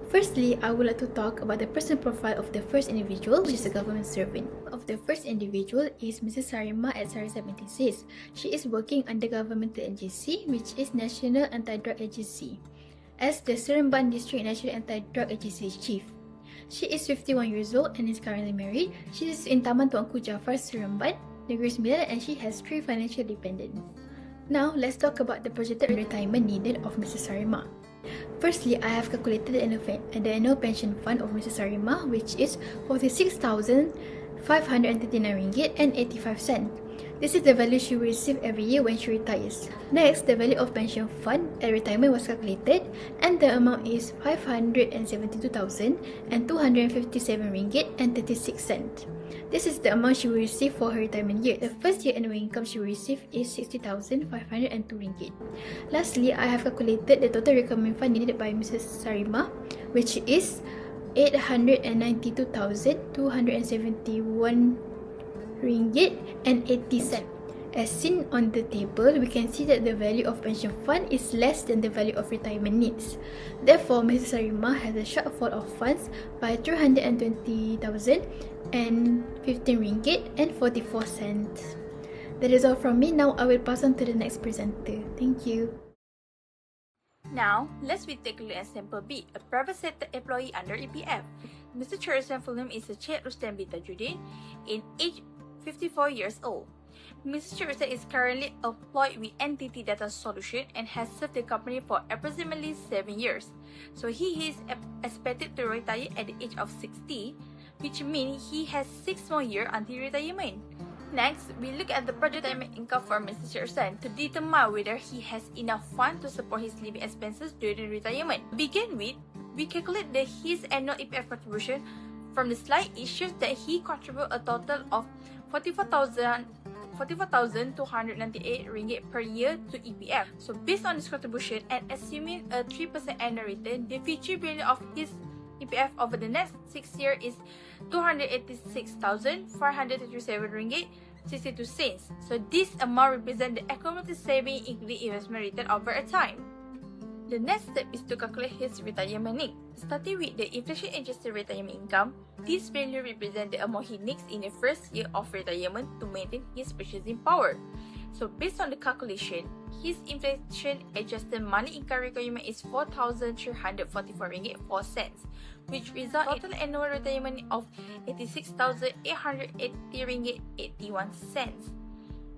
Firstly, I would like to talk about the personal profile of the first individual, which is a government servant. Of the first individual is Mrs. Sarimah at Sarimah 76. She is working under governmental agency, which is National Anti-Drug Agency, as the Seremban District National Anti-Drug Agency Chief. She is 51 years old and is currently married. She is in Taman Tuanku Jafar, Seremban, Negeri Sembilan, and she has 3 financial dependents. Now, let's talk about the projected retirement needed of Mrs. Sarimah. Firstly, I have calculated the annual pension fund of Mrs. Sarimah, which is RM46,539.85. This is the value she will receive every year when she retires. Next, the value of pension fund at retirement was calculated, and the amount is RM572,257.36. This is the amount she will receive for her retirement year. The first year annual income she will receive is RM60,502. Lastly, I have calculated the total retirement fund needed by Mrs. Sarimah, which is RM892,271.80. As seen on the table, we can see that the value of pension fund is less than the value of retirement needs. Therefore, Mrs. Sarimah has a shortfall of funds by RM320,015.44. That is all from me. Now I will pass on to the next presenter. Thank you. Now, let's take a look at sample B, a private sector employee under EPF. Mr. Chairman's full name is Cik Rusdan bin Tajuddin, in age 54 years old. Mr. Chairman is currently employed with NTT Data Solution and has served the company for approximately 7 years. So he is expected to retire at the age of 60, which means he has 6 more years until retirement. Next, we look at the projected retirement income for Mr. Rusdan to determine whether he has enough funds to support his living expenses during retirement. To begin with, we calculate his annual EPF contribution. From the slide, it shows that he contributes a total of RM44,298 per year to EPF. So based on this contribution and assuming a 3% annual return, the future value of his EPF over the next 6 years is RM286,437.62. So this amount represents the accumulated saving including investment return over a time. The next step is to calculate his retirement need. Starting with the inflation-adjusted retirement income, this value represents the amount he needs in the first year of retirement to maintain his purchasing power. So based on the calculation, his inflation-adjusted monthly income requirement is RM4,344.04, which results in total annual retirement of RM86,880.81.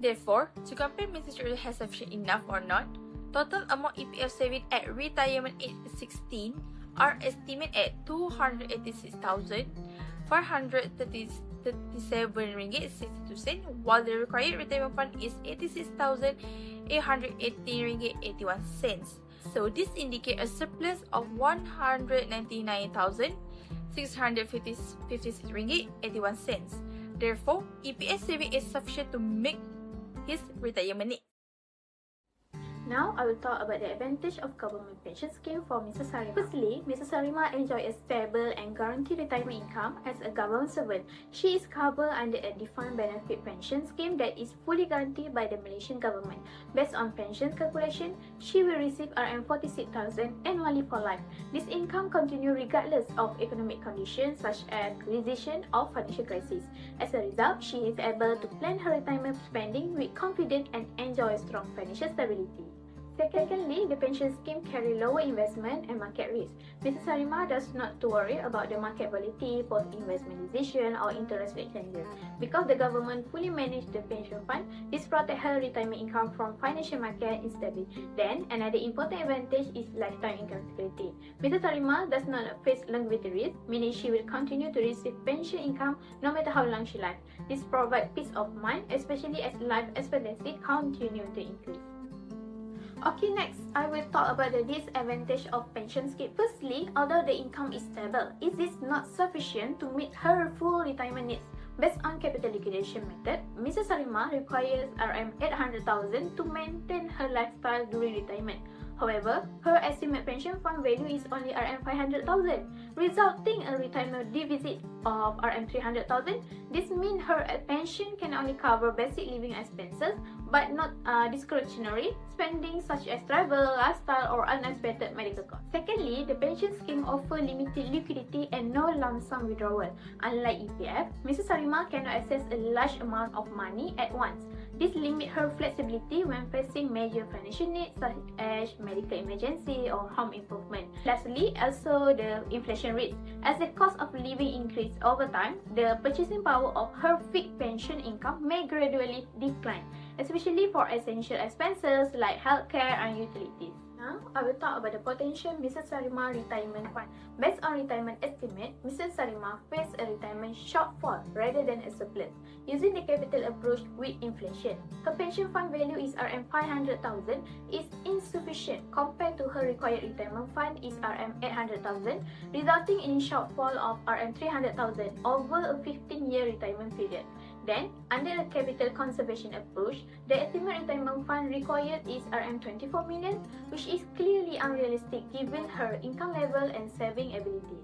Therefore, to compare Mr. Chairman has sufficient enough or not, total amount EPF saving at retirement age 16 are estimated at RM286,437.62, while the required retirement fund is RM86,880.81. So this indicates a surplus of RM199,656.81. Therefore, EPF saving is sufficient to make his retirement need. Now, I will talk about the advantage of government pension scheme for Mrs. Sarimah. Firstly, Mrs. Sarimah enjoys a stable and guaranteed retirement income as a government servant. She is covered under a defined benefit pension scheme that is fully guaranteed by the Malaysian government. Based on pension calculation, she will receive RM46,000 annually for life. This income continues regardless of economic conditions such as recession or financial crisis. As a result, she is able to plan her retirement spending with confidence and enjoy strong financial stability. Secondly, the pension scheme carry lower investment and market risk. Mrs. Sarimah does not to worry about the market volatility, post-investment decision, or interest rate changes. Because the government fully manages the pension fund, this protects her retirement income from financial market instability. Then, another important advantage is lifetime income security. Mrs. Sarimah does not face longevity risk, meaning she will continue to receive pension income no matter how long she lives. This provides peace of mind, especially as life expectancy continues to increase. Okay, next, I will talk about the disadvantage of pension scheme. Firstly, although the income is stable, it is not sufficient to meet her full retirement needs. Based on capital liquidation method, Mrs. Sarimah requires RM800,000 to maintain her lifestyle during retirement. However, her estimated pension fund value is only RM500,000, resulting in a retirement deficit of RM300,000. This means her pension can only cover basic living expenses, but not discretionary spending such as travel, lifestyle, or unexpected medical costs. Secondly, the pension scheme offers limited liquidity and no lump sum withdrawal. Unlike EPF, Mrs. Sarimah cannot access a large amount of money at once. This limits her flexibility when facing major financial needs such as medical emergency or home improvement. Lastly, also the inflation rate. As the cost of living increases over time, the purchasing power of her fixed pension income may gradually decline, especially for essential expenses like healthcare and utilities. Now, I will talk about the potential Mrs. Sarimah retirement fund. Based on retirement estimate, Mrs. Sarimah faces a retirement shortfall rather than a surplus. Using the capital approach with inflation, her pension fund value is RM500,000 is insufficient compared to her required retirement fund is RM800,000, resulting in shortfall of RM300,000 over a 15-year retirement period. Then, under the capital conservation approach, the estimate retirement fund required is RM24 million, which is clearly unrealistic given her income level and saving ability.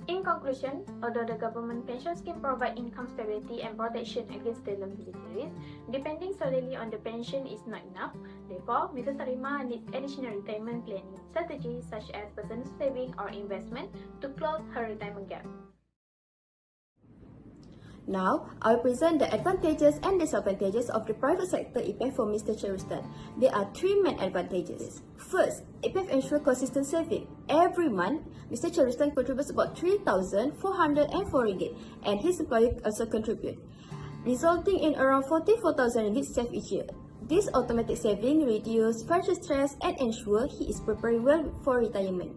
In conclusion, although the government pension scheme provides income stability and protection against the longevity risk, depending solely on the pension is not enough. Therefore, Mrs. Sarimah needs additional retirement planning strategies such as personal saving or investment to close her retirement gap. Now, I will present the advantages and disadvantages of the private sector EPF for Mr. Rusdan. There are three main advantages. First, EPF ensures consistent saving. Every month, Mr. Rusdan contributes about RM3,404 and his employer also contribute, resulting in around RM44,000 saved each year. This automatic saving reduces financial stress and ensures he is preparing well for retirement.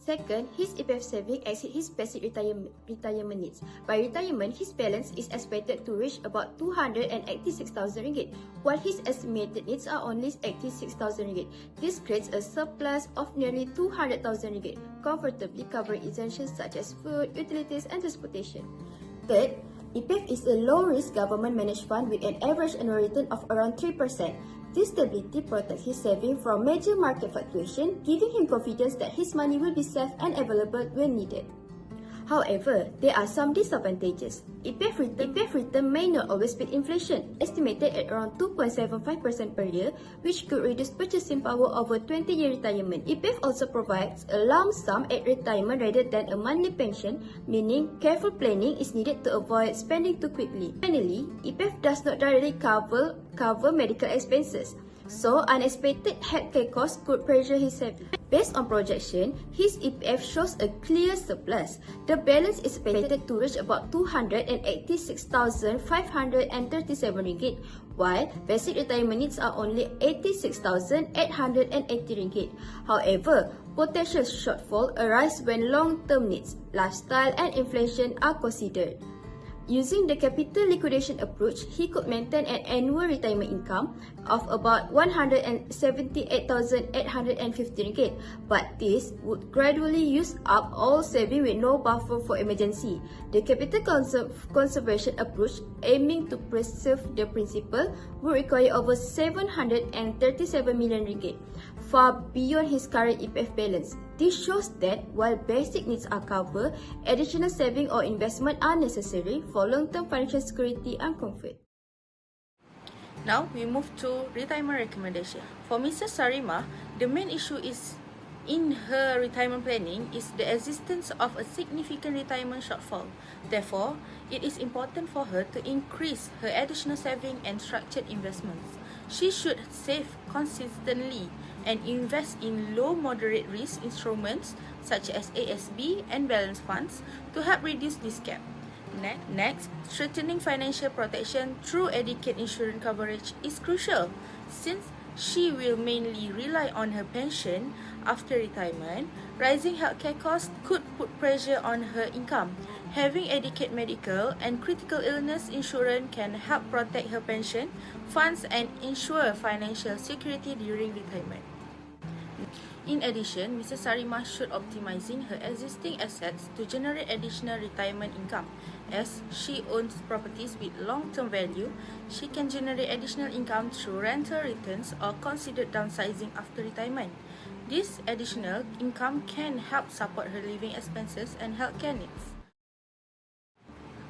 Second, his EPF saving exceeds his basic retirement needs. By retirement, his balance is expected to reach about RM286,000, while his estimated needs are only RM86,000. This creates a surplus of nearly RM200,000, comfortably covering essentials such as food, utilities, and transportation. Third, EPF is a low-risk government-managed fund with an average annual return of around 3%. This stability protects his savings from major market fluctuation, giving him confidence that his money will be safe and available when needed. However, there are some disadvantages. EPF return may not always beat inflation, estimated at around 2.75% per year, which could reduce purchasing power over 20-year retirement. EPF also provides a lump sum at retirement rather than a monthly pension, meaning careful planning is needed to avoid spending too quickly. Finally, EPF does not directly cover medical expenses, so unexpected healthcare costs could pressure his savings. Based on projection, his EPF shows a clear surplus. The balance is expected to reach about RM286,537, while basic retirement needs are only RM86,880. However, potential shortfall arise when long-term needs, lifestyle, and inflation are considered. Using the capital liquidation approach, he could maintain an annual retirement income of about RM178,850, but this would gradually use up all savings with no buffer for emergency. The capital conservation approach, aiming to preserve the principal, would require over RM737 million, far beyond his current EPF balance. This shows that while basic needs are covered, additional saving or investment are necessary for long-term financial security and comfort. Now, we move to retirement recommendation. For Mrs. Sarimah, the main issue in her retirement planning is the existence of a significant retirement shortfall. Therefore, it is important for her to increase her additional saving and structured investments. She should save consistently and invest in low moderate risk instruments such as ASB and balance funds to help reduce this gap. Next, strengthening financial protection through adequate insurance coverage is crucial, since she will mainly rely on her pension after retirement. Rising healthcare costs could put pressure on her income. Having adequate medical and critical illness insurance can help protect her pension funds and ensure financial security during retirement. In addition, Mrs. Sarimah should optimizing her existing assets to generate additional retirement income. As she owns properties with long-term value, she can generate additional income through rental returns or consider downsizing after retirement. This additional income can help support her living expenses and healthcare needs.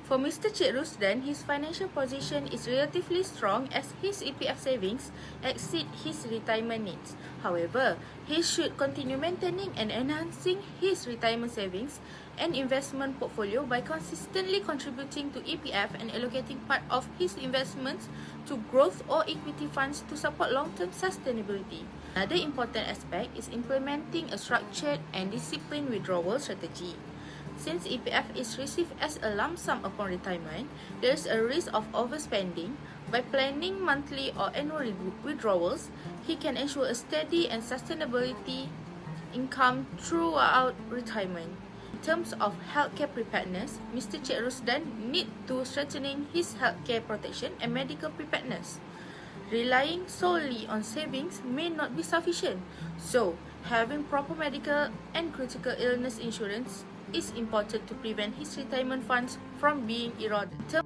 For Mr. Cik Rusdan, his financial position is relatively strong as his EPF savings exceed his retirement needs. However, he should continue maintaining and enhancing his retirement savings and investment portfolio by consistently contributing to EPF and allocating part of his investments to growth or equity funds to support long-term sustainability. Another important aspect is implementing a structured and disciplined withdrawal strategy. Since EPF is received as a lump sum upon retirement, there is a risk of overspending. By planning monthly or annual withdrawals, he can ensure a steady and sustainability income throughout retirement. In terms of healthcare preparedness, Mr. Cik Rusdan need to strengthening his healthcare protection and medical preparedness. Relying solely on savings may not be sufficient, so having proper medical and critical illness insurance is important to prevent his retirement funds from being eroded.